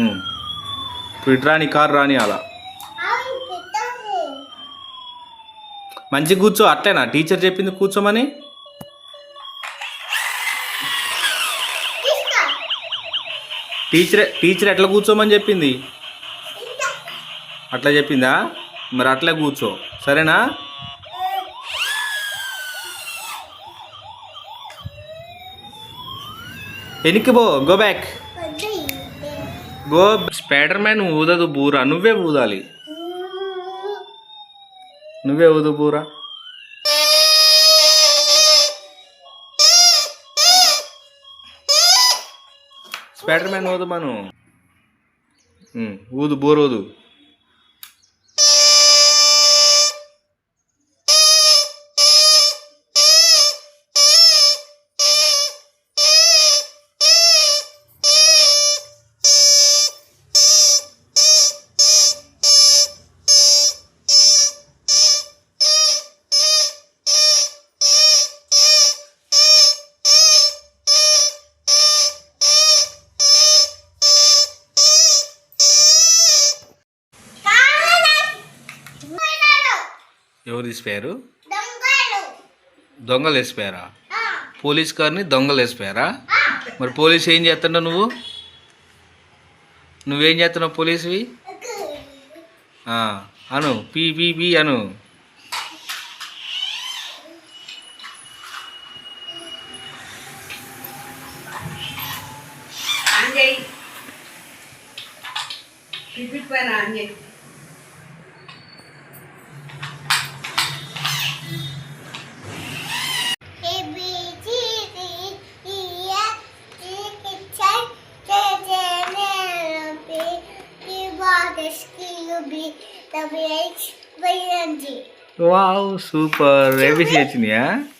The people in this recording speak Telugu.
ఉమ్. ఇప్పుడు ఇటు రాని కారు రాని అలా మంచిగా కూర్చో. అట్లేనా టీచర్ చెప్పింది కూర్చోమని? టీచర్ ఎట్లా కూర్చోమని చెప్పింది? అట్లా చెప్పిందా? మరి అట్లే కూర్చో, సరేనా? వెనక్కి పో, go back, go. Spider Man ఊదదు బూరా, నువ్వే ఊదాలి. నువ్వే ఊదు బూరా. స్పైడర్ మ్యాన్ ఊదు మను. ఊదు బోర్ ఊదు. ఎవరు తీసిపోయారు? దొంగలు వేసిపోయారా? పోలీస్ కార్ని దొంగలు వేసిపోయారా? మరి పోలీసు ఏం చేస్తున్నావు నువ్వు? నువ్వేం చేస్తున్నావు పోలీసువి? అను, పీ పీ పీ అను. Wow, super. ఏబిసి వచ్చినాయా?